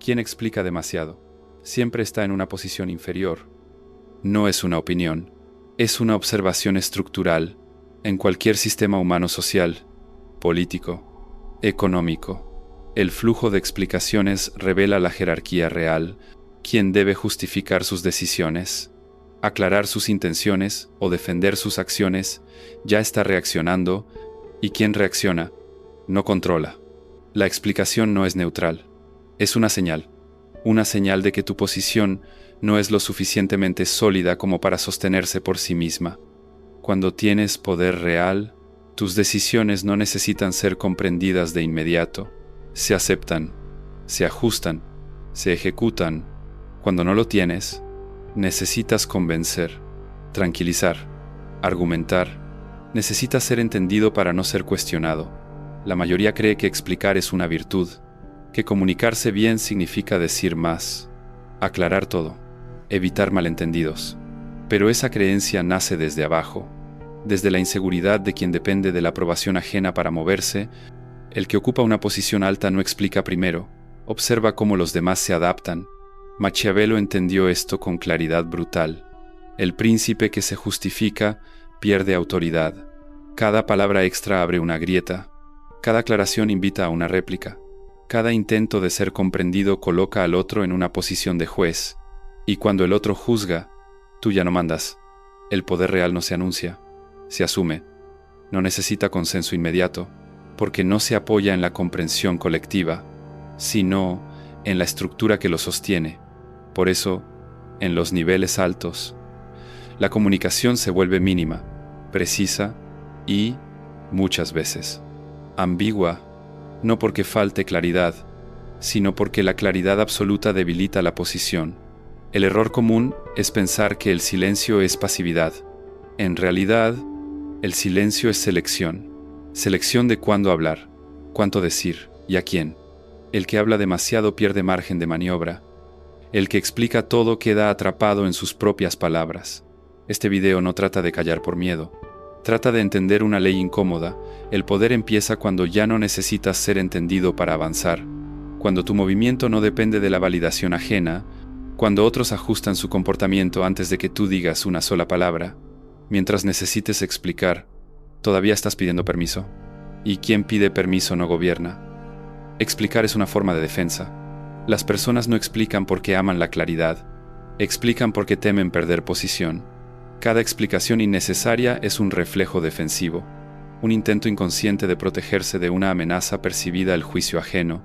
Quien explica demasiado siempre está en una posición inferior. No es una opinión, es una observación estructural en cualquier sistema humano social, político, económico. El flujo de explicaciones revela la jerarquía real, quien debe justificar sus decisiones, aclarar sus intenciones o defender sus acciones, ya está reaccionando, y quien reacciona, no controla. La explicación no es neutral, es una señal de que tu posición no es lo suficientemente sólida como para sostenerse por sí misma. Cuando tienes poder real, tus decisiones no necesitan ser comprendidas de inmediato, se aceptan, se ajustan, se ejecutan. Cuando no lo tienes, necesitas convencer, tranquilizar, argumentar. Necesitas ser entendido para no ser cuestionado. La mayoría cree que explicar es una virtud, que comunicarse bien significa decir más, aclarar todo, evitar malentendidos. Pero esa creencia nace desde abajo, desde la inseguridad de quien depende de la aprobación ajena para moverse. El que ocupa una posición alta no explica primero, observa cómo los demás se adaptan. Maquiavelo entendió esto con claridad brutal. El príncipe que se justifica pierde autoridad. Cada palabra extra abre una grieta. Cada aclaración invita a una réplica. Cada intento de ser comprendido coloca al otro en una posición de juez. Y cuando el otro juzga, tú ya no mandas. El poder real no se anuncia, se asume. No necesita consenso inmediato, porque no se apoya en la comprensión colectiva, sino en la estructura que lo sostiene. Por eso, en los niveles altos, la comunicación se vuelve mínima, precisa y, muchas veces, ambigua, no porque falte claridad, sino porque la claridad absoluta debilita la posición. El error común es pensar que el silencio es pasividad. En realidad, el silencio es selección. Selección de cuándo hablar, cuánto decir y a quién. El que habla demasiado pierde margen de maniobra. El que explica todo queda atrapado en sus propias palabras. Este video no trata de callar por miedo. Trata de entender una ley incómoda. El poder empieza cuando ya no necesitas ser entendido para avanzar. Cuando tu movimiento no depende de la validación ajena. Cuando otros ajustan su comportamiento antes de que tú digas una sola palabra. Mientras necesites explicar, todavía estás pidiendo permiso. Y quien pide permiso no gobierna. Explicar es una forma de defensa. Las personas no explican porque aman la claridad. Explican porque temen perder posición. Cada explicación innecesaria es un reflejo defensivo, un intento inconsciente de protegerse de una amenaza percibida, el juicio ajeno,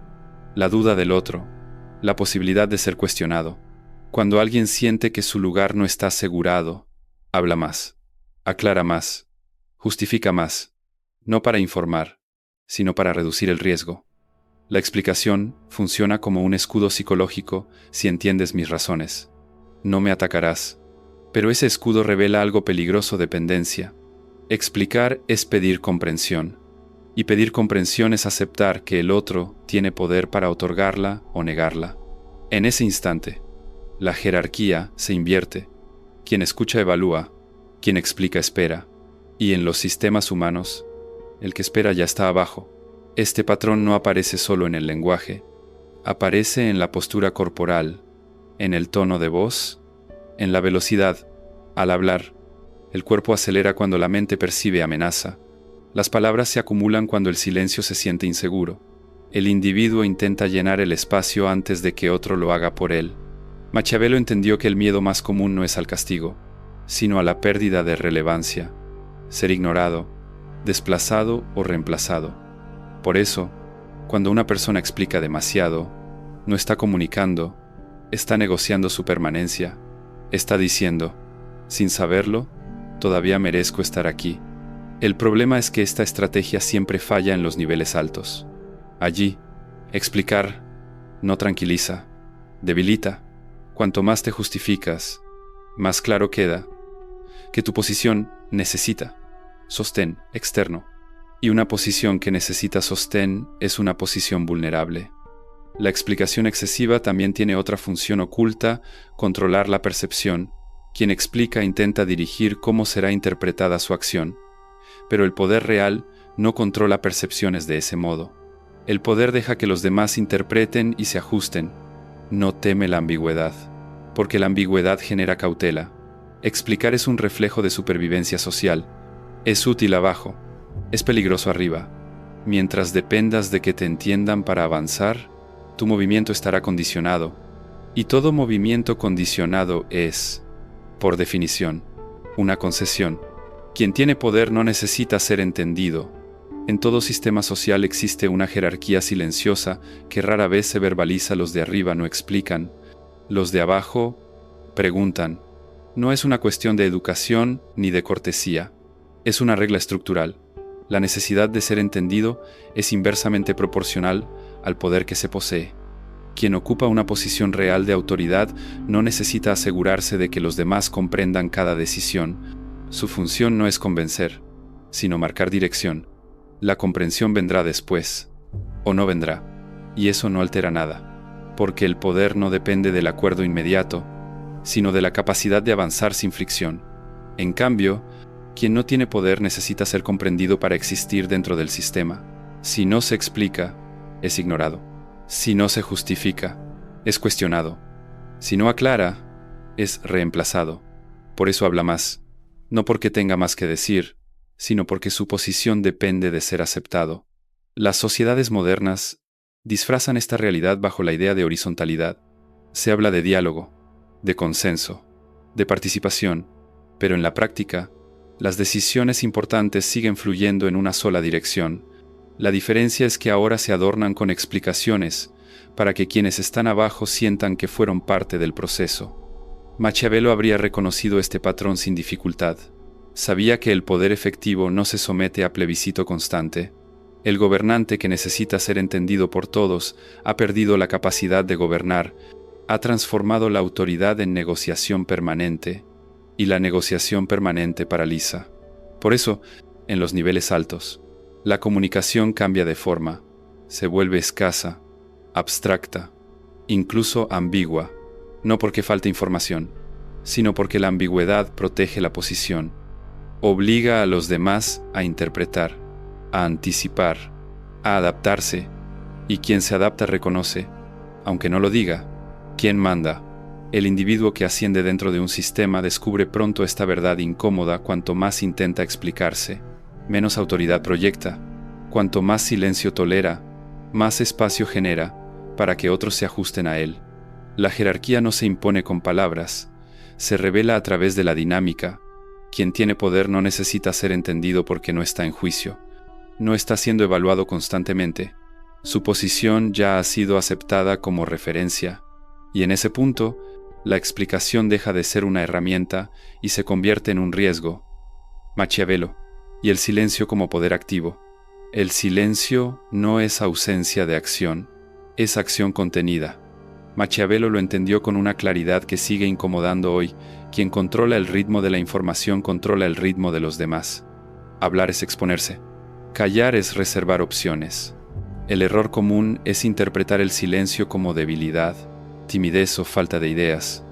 la duda del otro, la posibilidad de ser cuestionado. Cuando alguien siente que su lugar no está asegurado, habla más, aclara más, justifica más, no para informar, sino para reducir el riesgo. La explicación funciona como un escudo psicológico si entiendes mis razones. No me atacarás. Pero ese escudo revela algo peligroso: dependencia. Explicar es pedir comprensión. Y pedir comprensión es aceptar que el otro tiene poder para otorgarla o negarla. En ese instante, la jerarquía se invierte. Quien escucha evalúa, quien explica espera. Y en los sistemas humanos, el que espera ya está abajo. Este patrón no aparece solo en el lenguaje, aparece en la postura corporal, en el tono de voz, en la velocidad. Al hablar, el cuerpo acelera cuando la mente percibe amenaza. Las palabras se acumulan cuando el silencio se siente inseguro. El individuo intenta llenar el espacio antes de que otro lo haga por él. Maquiavelo entendió que el miedo más común no es al castigo, sino a la pérdida de relevancia, ser ignorado, desplazado o reemplazado. Por eso, cuando una persona explica demasiado, no está comunicando, está negociando su permanencia. Está diciendo, sin saberlo, todavía merezco estar aquí. El problema es que esta estrategia siempre falla en los niveles altos. Allí, explicar no tranquiliza, debilita. Cuanto más te justificas, más claro queda que tu posición necesita sostén externo. Y una posición que necesita sostén es una posición vulnerable. La explicación excesiva también tiene otra función oculta: controlar la percepción. Quien explica intenta dirigir cómo será interpretada su acción. Pero el poder real no controla percepciones de ese modo. El poder deja que los demás interpreten y se ajusten. no teme la ambigüedad, porque la ambigüedad genera cautela. Explicar es un reflejo de supervivencia social. Es útil abajo, es peligroso arriba. Mientras dependas de que te entiendan para avanzar, tu movimiento estará condicionado. Y todo movimiento condicionado es, por definición, una concesión. Quien tiene poder no necesita ser entendido. En todo sistema social existe una jerarquía silenciosa que rara vez se verbaliza. Los de arriba no explican. Los de abajo preguntan. No es una cuestión de educación ni de cortesía. Es una regla estructural. La necesidad de ser entendido es inversamente proporcional al poder que se posee. Quien ocupa una posición real de autoridad no necesita asegurarse de que los demás comprendan cada decisión. Su función no es convencer, sino marcar dirección. La comprensión vendrá después, o no vendrá, y eso no altera nada, porque el poder no depende del acuerdo inmediato, sino de la capacidad de avanzar sin fricción. En cambio, quien no tiene poder necesita ser comprendido para existir dentro del sistema. Si no se explica, es ignorado. Si no se justifica, es cuestionado. Si no aclara, es reemplazado. Por eso habla más, no porque tenga más que decir, sino porque su posición depende de ser aceptado. Las sociedades modernas disfrazan esta realidad bajo la idea de horizontalidad. Se habla de diálogo, de consenso, de participación, pero en la práctica, las decisiones importantes siguen fluyendo en una sola dirección. La diferencia es que ahora se adornan con explicaciones para que quienes están abajo sientan que fueron parte del proceso. Machiavello habría reconocido este patrón sin dificultad. Sabía que el poder efectivo no se somete a plebiscito constante. El gobernante que necesita ser entendido por todos ha perdido la capacidad de gobernar, ha transformado la autoridad en negociación permanente, y la negociación permanente paraliza. Por eso, en los niveles altos, la comunicación cambia de forma, se vuelve escasa, abstracta, incluso ambigua, no porque falte información, sino porque la ambigüedad protege la posición, obliga a los demás a interpretar, a anticipar, a adaptarse, y quien se adapta reconoce, aunque no lo diga, quién manda. El individuo que asciende dentro de un sistema descubre pronto esta verdad incómoda. Cuanto más intenta explicarse, menos autoridad proyecta. Cuanto más silencio tolera, más espacio genera para que otros se ajusten a él. La jerarquía no se impone con palabras, se revela a través de la dinámica. Quien tiene poder no necesita ser entendido porque no está en juicio. No está siendo evaluado constantemente. Su posición ya ha sido aceptada como referencia, y en ese punto, la explicación deja de ser una herramienta y se convierte en un riesgo. Machiavello, y el silencio como poder activo. El silencio no es ausencia de acción, es acción contenida. Machiavello lo entendió con una claridad que sigue incomodando hoy. Quien controla el ritmo de la información controla el ritmo de los demás. Hablar es exponerse. Callar es reservar opciones. El error común es interpretar el silencio como debilidad, timidez o falta de ideas.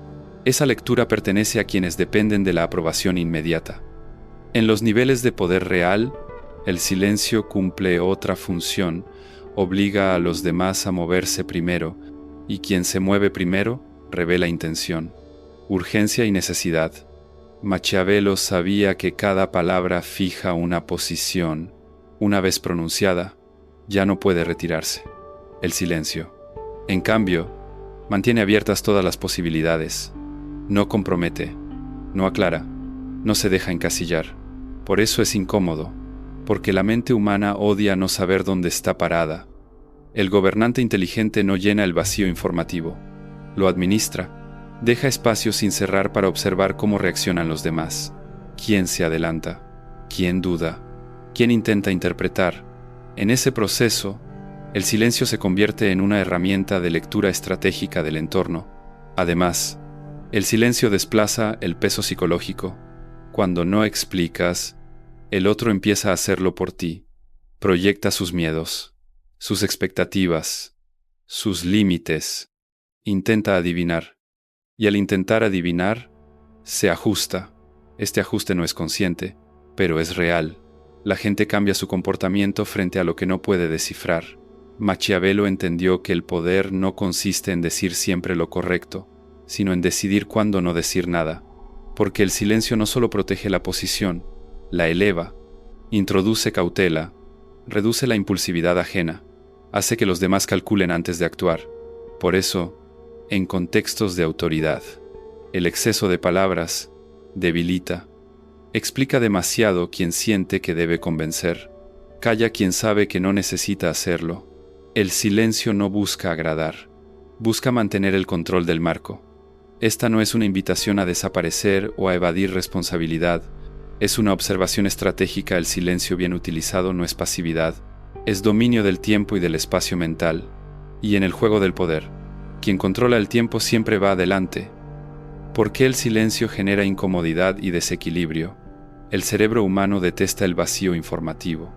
Esa lectura pertenece a quienes dependen de la aprobación inmediata. En los niveles de poder real, el silencio cumple otra función, obliga a los demás a moverse primero, y quien se mueve primero revela intención, urgencia y necesidad. Machiavello sabía que cada palabra fija una posición. Una vez pronunciada, ya no puede retirarse. El silencio, en cambio, mantiene abiertas todas las posibilidades. No compromete, no aclara, no se deja encasillar. Por eso es incómodo, porque la mente humana odia no saber dónde está parada. El gobernante inteligente no llena el vacío informativo, lo administra, deja espacio sin cerrar para observar cómo reaccionan los demás. ¿Quién se adelanta? ¿Quién duda? ¿Quién intenta interpretar? En ese proceso, el silencio se convierte en una herramienta de lectura estratégica del entorno. Además, el silencio desplaza el peso psicológico. Cuando no explicas, el otro empieza a hacerlo por ti. Proyecta sus miedos, sus expectativas, sus límites. Intenta adivinar. Y al intentar adivinar, se ajusta. Este ajuste no es consciente, pero es real. La gente cambia su comportamiento frente a lo que no puede descifrar. Maquiavelo entendió que el poder no consiste en decir siempre lo correcto, sino en decidir cuándo no decir nada, porque el silencio no solo protege la posición, la eleva, introduce cautela, reduce la impulsividad ajena, hace que los demás calculen antes de actuar. Por eso, en contextos de autoridad, el exceso de palabras debilita, explica demasiado quien siente que debe convencer, calla quien sabe que no necesita hacerlo. El silencio no busca agradar, busca mantener el control del marco. Esta no es una invitación a desaparecer o a evadir responsabilidad, es una observación estratégica. El silencio bien utilizado no es pasividad, es dominio del tiempo y del espacio mental. Y en el juego del poder, quien controla el tiempo siempre va adelante. ¿Por qué el silencio genera incomodidad y desequilibrio? El cerebro humano detesta el vacío informativo,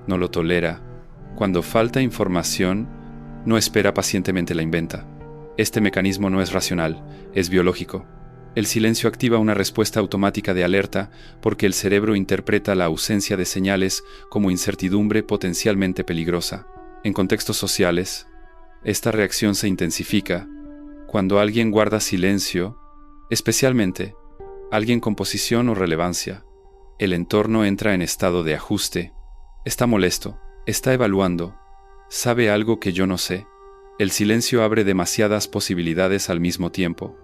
no lo tolera. Cuando falta información, no espera pacientemente, la inventa. Este mecanismo no es racional, es biológico. El silencio activa una respuesta automática de alerta porque el cerebro interpreta la ausencia de señales como incertidumbre potencialmente peligrosa. En contextos sociales, esta reacción se intensifica cuando alguien guarda silencio, especialmente alguien con posición o relevancia. El entorno entra en estado de ajuste. Está molesto, está evaluando, sabe algo que yo no sé. El silencio abre demasiadas posibilidades al mismo tiempo,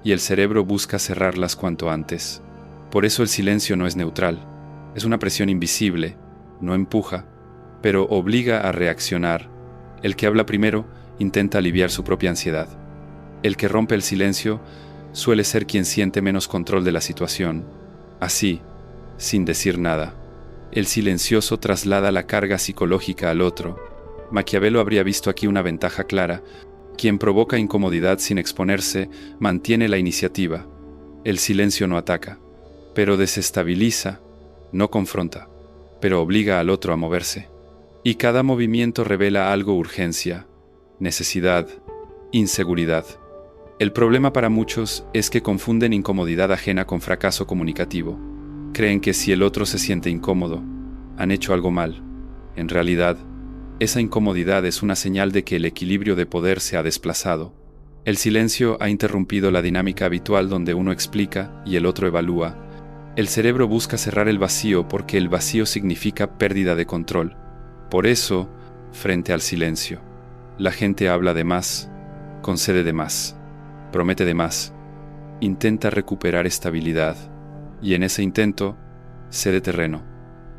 y el cerebro busca cerrarlas cuanto antes. Por eso el silencio no es neutral, es una presión invisible, no empuja, pero obliga a reaccionar. El que habla primero intenta aliviar su propia ansiedad. El que rompe el silencio suele ser quien siente menos control de la situación. Así, sin decir nada, el silencioso traslada la carga psicológica al otro. Maquiavelo habría visto aquí una ventaja clara. Quien provoca incomodidad sin exponerse mantiene la iniciativa. El silencio no ataca, pero desestabiliza, no confronta, pero obliga al otro a moverse. Y cada movimiento revela algo: urgencia, necesidad, inseguridad. El problema para muchos es que confunden incomodidad ajena con fracaso comunicativo. Creen que si el otro se siente incómodo, han hecho algo mal. En realidad, esa incomodidad es una señal de que el equilibrio de poder se ha desplazado. El silencio ha interrumpido la dinámica habitual donde uno explica y el otro evalúa. El cerebro busca cerrar el vacío porque el vacío significa pérdida de control. Por eso, frente al silencio, la gente habla de más, concede de más, promete de más, intenta recuperar estabilidad, y en ese intento, cede terreno.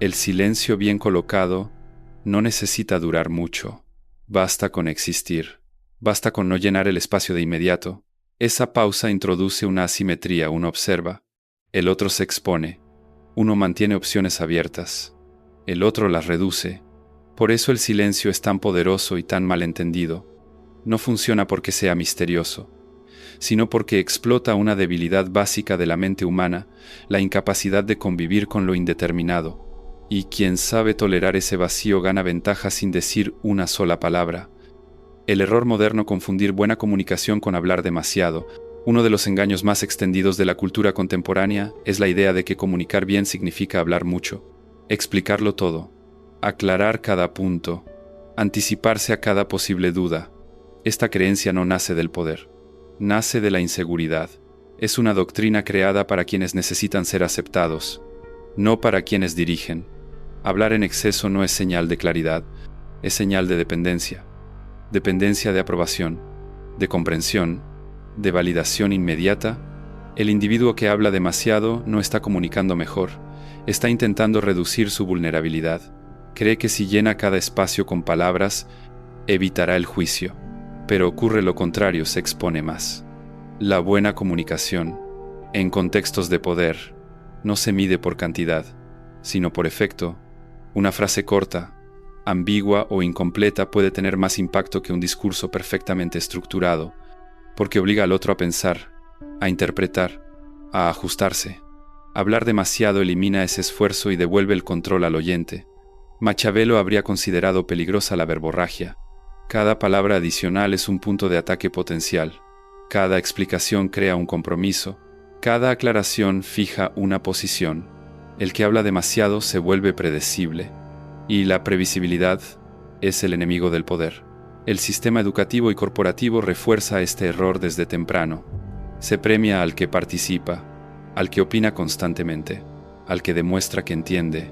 El silencio bien colocado no necesita durar mucho. Basta con existir. Basta con no llenar el espacio de inmediato. Esa pausa introduce una asimetría. Uno observa, el otro se expone. Uno mantiene opciones abiertas, el otro las reduce. Por eso el silencio es tan poderoso y tan malentendido. No funciona porque sea misterioso, sino porque explota una debilidad básica de la mente humana, la incapacidad de convivir con lo indeterminado. Y quien sabe tolerar ese vacío gana ventaja sin decir una sola palabra. El error moderno: confundir buena comunicación con hablar demasiado. Uno de los engaños más extendidos de la cultura contemporánea es la idea de que comunicar bien significa hablar mucho, explicarlo todo, aclarar cada punto, anticiparse a cada posible duda. Esta creencia no nace del poder, nace de la inseguridad. Es una doctrina creada para quienes necesitan ser aceptados, no para quienes dirigen. Hablar en exceso no es señal de claridad, es señal de dependencia. Dependencia de aprobación, de comprensión, de validación inmediata. El individuo que habla demasiado no está comunicando mejor, está intentando reducir su vulnerabilidad. Cree que si llena cada espacio con palabras, evitará el juicio, pero ocurre lo contrario: se expone más. La buena comunicación, en contextos de poder, no se mide por cantidad, sino por efecto. Una frase corta, ambigua o incompleta puede tener más impacto que un discurso perfectamente estructurado, porque obliga al otro a pensar, a interpretar, a ajustarse. Hablar demasiado elimina ese esfuerzo y devuelve el control al oyente. Maquiavelo habría considerado peligrosa la verborragia. Cada palabra adicional es un punto de ataque potencial. Cada explicación crea un compromiso. Cada aclaración fija una posición. El que habla demasiado se vuelve predecible. Y la previsibilidad es el enemigo del poder. El sistema educativo y corporativo refuerza este error desde temprano. Se premia al que participa, al que opina constantemente, al que demuestra que entiende,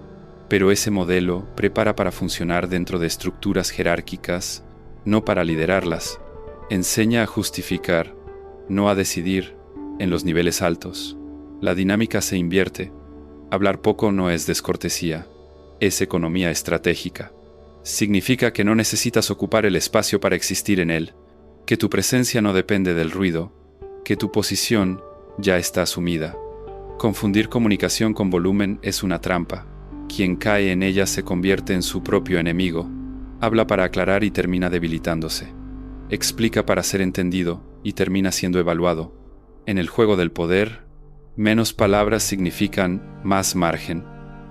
pero ese modelo prepara para funcionar dentro de estructuras jerárquicas, no para liderarlas. Enseña a justificar, no a decidir, en los niveles altos. La dinámica se invierte. Hablar poco no es descortesía, es economía estratégica. Significa que no necesitas ocupar el espacio para existir en él, que tu presencia no depende del ruido, que tu posición ya está asumida. Confundir comunicación con volumen es una trampa. Quien cae en ella se convierte en su propio enemigo. Habla para aclarar y termina debilitándose. Explica para ser entendido y termina siendo evaluado. En el juego del poder, menos palabras significan más margen.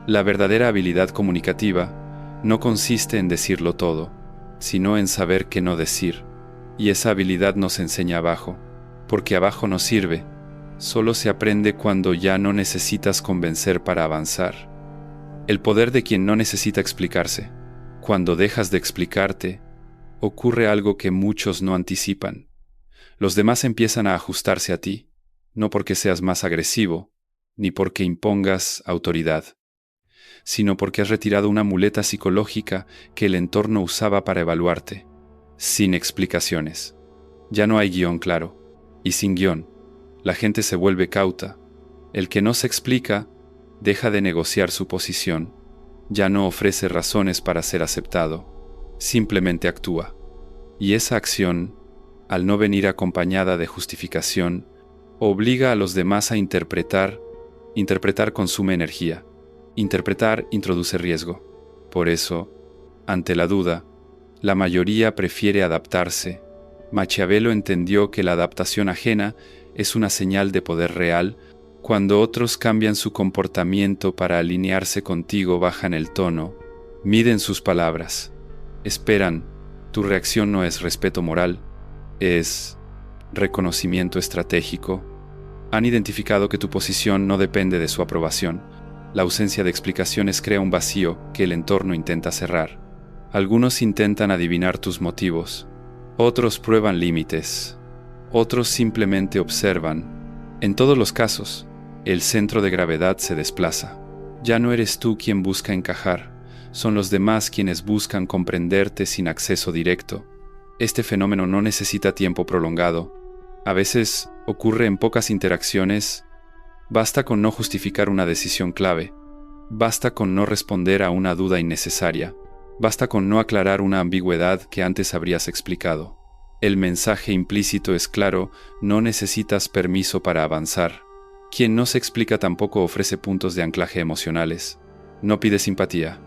La verdadera habilidad comunicativa no consiste en decirlo todo, sino en saber qué no decir. Y esa habilidad nos enseña abajo, porque abajo no sirve. Solo se aprende cuando ya no necesitas convencer para avanzar. El poder de quien no necesita explicarse. Cuando dejas de explicarte, ocurre algo que muchos no anticipan. Los demás empiezan a ajustarse a ti, no porque seas más agresivo, ni porque impongas autoridad, sino porque has retirado una muleta psicológica que el entorno usaba para evaluarte, sin explicaciones. Ya no hay guión claro, y sin guión, la gente se vuelve cauta. El que no se explica, deja de negociar su posición, ya no ofrece razones para ser aceptado, simplemente actúa. Y esa acción, al no venir acompañada de justificación, obliga a los demás a interpretar. Interpretar consume energía. Interpretar introduce riesgo. Por eso, ante la duda, la mayoría prefiere adaptarse. Maquiavelo entendió que la adaptación ajena es una señal de poder real. Cuando otros cambian su comportamiento para alinearse contigo, bajan el tono, miden sus palabras, esperan. Tu reacción no es respeto moral, es reconocimiento estratégico. Han identificado que tu posición no depende de su aprobación. La ausencia de explicaciones crea un vacío que el entorno intenta cerrar. Algunos intentan adivinar tus motivos, otros prueban límites, otros simplemente observan. En todos los casos, el centro de gravedad se desplaza. Ya no eres tú quien busca encajar, son los demás quienes buscan comprenderte sin acceso directo. Este fenómeno no necesita tiempo prolongado. A veces ocurre en pocas interacciones. Basta con no justificar una decisión clave. Basta con no responder a una duda innecesaria. Basta con no aclarar una ambigüedad que antes habrías explicado. El mensaje implícito es claro, no necesitas permiso para avanzar. Quien no se explica tampoco ofrece puntos de anclaje emocionales. No pide simpatía,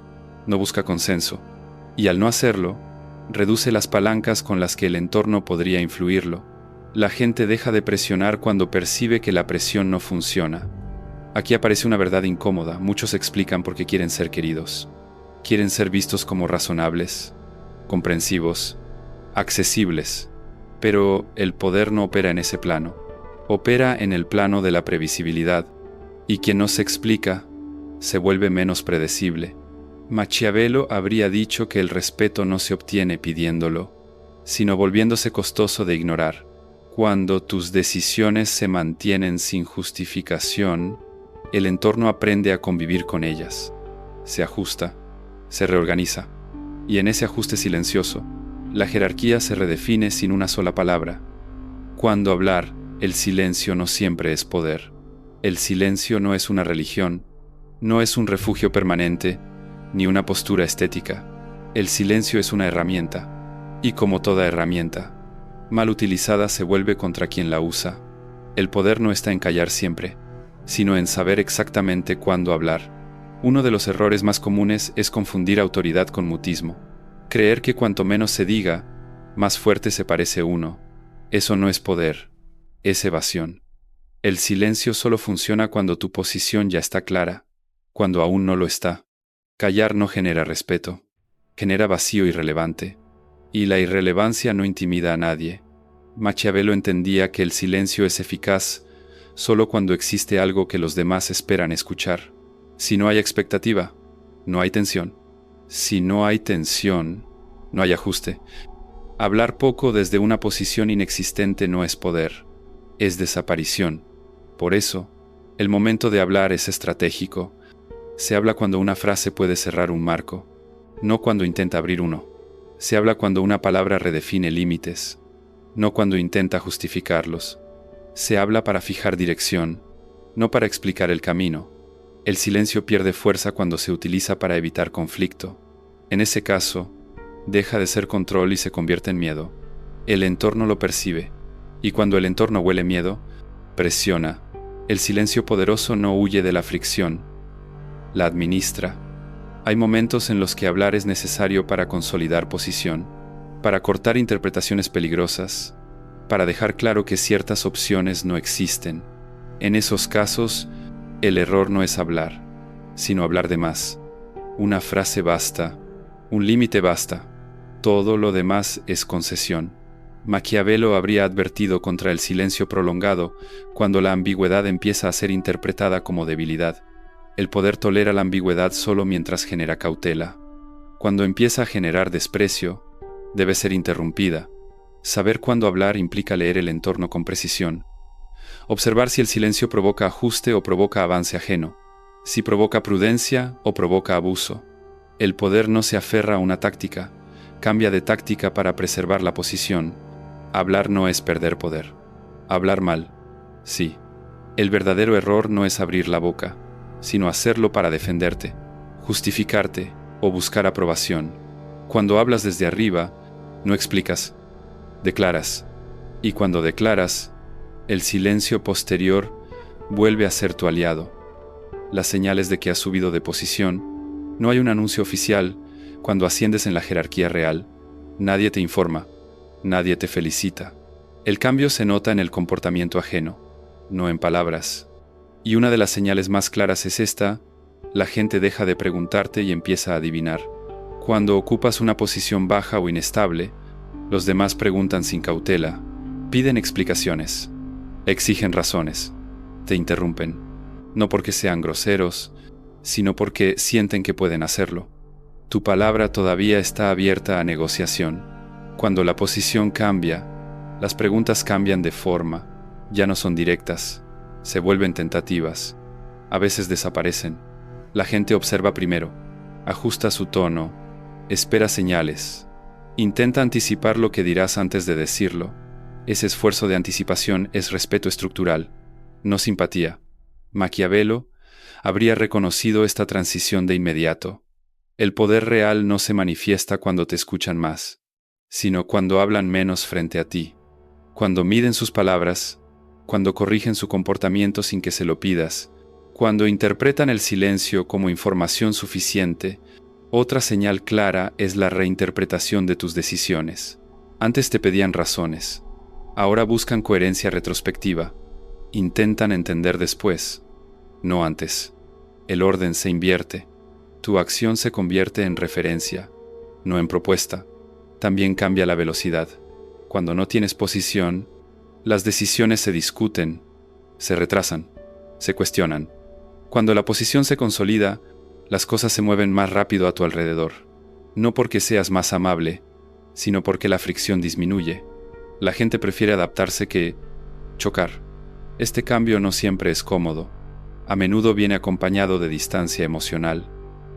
no busca consenso. Y al no hacerlo, reduce las palancas con las que el entorno podría influirlo. La gente deja de presionar cuando percibe que la presión no funciona. Aquí aparece una verdad incómoda. Muchos explican porque quieren ser queridos. Quieren ser vistos como razonables, comprensivos, accesibles. Pero el poder no opera en ese plano. Opera en el plano de la previsibilidad. Y quien no se explica, se vuelve menos predecible. Maquiavelo habría dicho que el respeto no se obtiene pidiéndolo, sino volviéndose costoso de ignorar. Cuando tus decisiones se mantienen sin justificación, el entorno aprende a convivir con ellas. Se ajusta, se reorganiza, y en ese ajuste silencioso, la jerarquía se redefine sin una sola palabra. Cuando hablar, el silencio no siempre es poder. El silencio no es una religión, no es un refugio permanente, ni una postura estética. El silencio es una herramienta, y como toda herramienta, mal utilizada se vuelve contra quien la usa. El poder no está en callar siempre, sino en saber exactamente cuándo hablar. Uno de los errores más comunes es confundir autoridad con mutismo. Creer que cuanto menos se diga, más fuerte se parece uno. Eso no es poder, es evasión. El silencio solo funciona cuando tu posición ya está clara, cuando aún no lo está. Callar no genera respeto, genera vacío irrelevante. Y la irrelevancia no intimida a nadie. Maquiavelo entendía que el silencio es eficaz solo cuando existe algo que los demás esperan escuchar. Si no hay expectativa, no hay tensión. Si no hay tensión, no hay ajuste. Hablar poco desde una posición inexistente no es poder, es desaparición. Por eso, el momento de hablar es estratégico. Se habla cuando una frase puede cerrar un marco, no cuando intenta abrir uno. Se habla cuando una palabra redefine límites, no cuando intenta justificarlos. Se habla para fijar dirección, no para explicar el camino. El silencio pierde fuerza cuando se utiliza para evitar conflicto. En ese caso, deja de ser control y se convierte en miedo. El entorno lo percibe, y cuando el entorno huele miedo, presiona. El silencio poderoso no huye de la fricción, la administra. Hay momentos en los que hablar es necesario para consolidar posición, para cortar interpretaciones peligrosas, para dejar claro que ciertas opciones no existen. En esos casos, el error no es hablar, sino hablar de más. Una frase basta, un límite basta. Todo lo demás es concesión. Maquiavelo habría advertido contra el silencio prolongado cuando la ambigüedad empieza a ser interpretada como debilidad. El poder tolera la ambigüedad solo mientras genera cautela. Cuando empieza a generar desprecio, debe ser interrumpida. Saber cuándo hablar implica leer el entorno con precisión. Observar si el silencio provoca ajuste o provoca avance ajeno, si provoca prudencia o provoca abuso. El poder no se aferra a una táctica, cambia de táctica para preservar la posición. Hablar no es perder poder. Hablar mal, sí. El verdadero error no es abrir la boca, sino hacerlo para defenderte, justificarte o buscar aprobación. Cuando hablas desde arriba, no explicas, declaras. Y cuando declaras, el silencio posterior vuelve a ser tu aliado. Las señales de que has subido de posición, no hay un anuncio oficial. Cuando asciendes en la jerarquía real, nadie te informa, nadie te felicita. El cambio se nota en el comportamiento ajeno, no en palabras. Y una de las señales más claras es esta: la gente deja de preguntarte y empieza a adivinar. Cuando ocupas una posición baja o inestable, los demás preguntan sin cautela, piden explicaciones, exigen razones, te interrumpen, no porque sean groseros, sino porque sienten que pueden hacerlo. Tu palabra todavía está abierta a negociación. Cuando la posición cambia, las preguntas cambian de forma, ya no son directas, se vuelven tentativas, a veces desaparecen. La gente observa primero, ajusta su tono, espera señales, intenta anticipar lo que dirás antes de decirlo. Ese esfuerzo de anticipación es respeto estructural, no simpatía. Maquiavelo habría reconocido esta transición de inmediato. El poder real no se manifiesta cuando te escuchan más, sino cuando hablan menos frente a ti, cuando miden sus palabras, cuando corrigen su comportamiento sin que se lo pidas, cuando interpretan el silencio como información suficiente. Otra señal clara es la reinterpretación de tus decisiones. Antes te pedían razones, ahora buscan coherencia retrospectiva, intentan entender después, no antes. El orden se invierte. Tu acción se convierte en referencia, no en propuesta. También cambia la velocidad. Cuando no tienes posición, las decisiones se discuten, se retrasan, se cuestionan. Cuando la posición se consolida, las cosas se mueven más rápido a tu alrededor. No porque seas más amable, sino porque la fricción disminuye. La gente prefiere adaptarse que chocar. Este cambio no siempre es cómodo. A menudo viene acompañado de distancia emocional,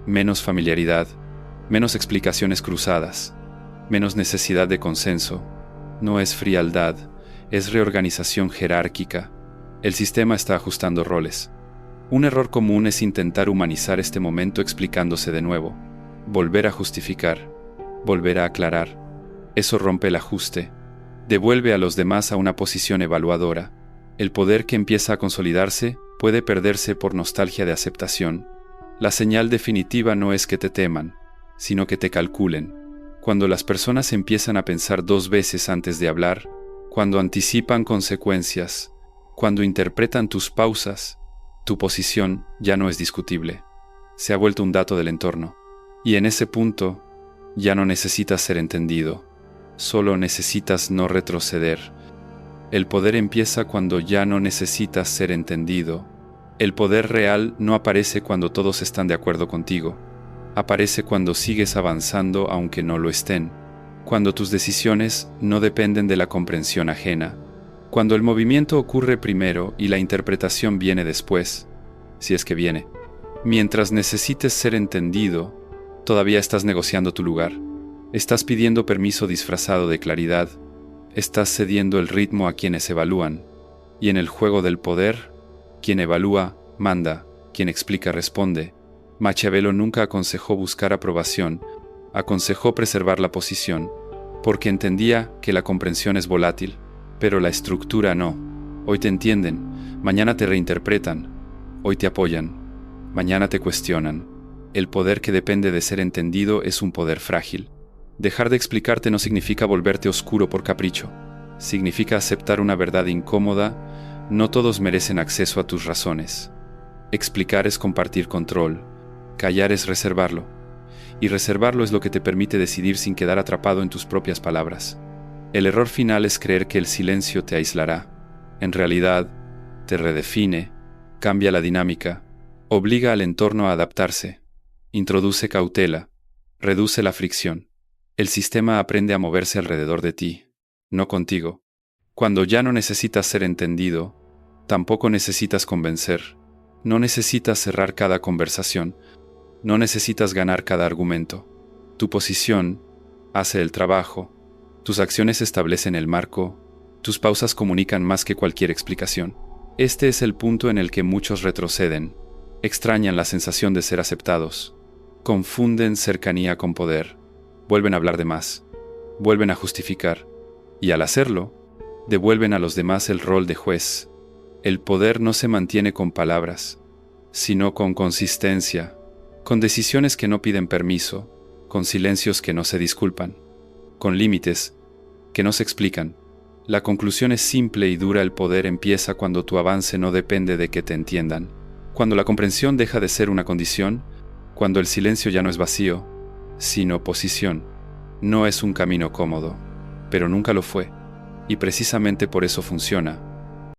menos familiaridad, menos explicaciones cruzadas, menos necesidad de consenso. No es frialdad, es reorganización jerárquica. El sistema está ajustando roles. Un error común es intentar humanizar este momento explicándose de nuevo, volver a justificar, volver a aclarar. Eso rompe el ajuste, devuelve a los demás a una posición evaluadora. El poder que empieza a consolidarse puede perderse por nostalgia de aceptación. La señal definitiva no es que te teman, sino que te calculen. Cuando las personas empiezan a pensar dos veces antes de hablar, cuando anticipan consecuencias, cuando interpretan tus pausas, tu posición ya no es discutible. Se ha vuelto un dato del entorno. Y en ese punto, ya no necesitas ser entendido. Solo necesitas no retroceder. El poder empieza cuando ya no necesitas ser entendido. El poder real no aparece cuando todos están de acuerdo contigo. Aparece cuando sigues avanzando aunque no lo estén. cuando tus decisiones no dependen de la comprensión ajena, cuando el movimiento ocurre primero y la interpretación viene después, si es que viene. Mientras necesites ser entendido, todavía estás negociando tu lugar. Estás pidiendo permiso disfrazado de claridad. Estás cediendo el ritmo a quienes evalúan. Y en el juego del poder, quien evalúa, manda, quien explica, responde. Maquiavelo nunca aconsejó buscar aprobación, aconsejó preservar la posición, porque entendía que la comprensión es volátil, pero la estructura no. Hoy te entienden, mañana te reinterpretan, hoy te apoyan, mañana te cuestionan. El poder que depende de ser entendido es un poder frágil. Dejar de explicarte no significa volverte oscuro por capricho. Significa aceptar una verdad incómoda. No todos merecen acceso a tus razones. Explicar es compartir control. Callar es reservarlo. Y reservarlo es lo que te permite decidir sin quedar atrapado en tus propias palabras. El error final es creer que el silencio te aislará. En realidad, te redefine, cambia la dinámica, obliga al entorno a adaptarse, introduce cautela, reduce la fricción. El sistema aprende a moverse alrededor de ti, no contigo. Cuando ya no necesitas ser entendido, tampoco necesitas convencer. No necesitas cerrar cada conversación. No necesitas ganar cada argumento. Tu posición hace el trabajo. Tus acciones establecen el marco. Tus pausas comunican más que cualquier explicación. Este es el punto en el que muchos retroceden. Extrañan la sensación de ser aceptados. Confunden cercanía con poder. Vuelven a hablar de más. Vuelven a justificar. Y al hacerlo, devuelven a los demás el rol de juez. El poder no se mantiene con palabras, sino con consistencia, con decisiones que no piden permiso, con silencios que no se disculpan, con límites que no se explican. La conclusión es simple y dura: el poder empieza cuando tu avance no depende de que te entiendan, cuando la comprensión deja de ser una condición, cuando el silencio ya no es vacío, sino posición. No es un camino cómodo, pero nunca lo fue, y precisamente por eso funciona.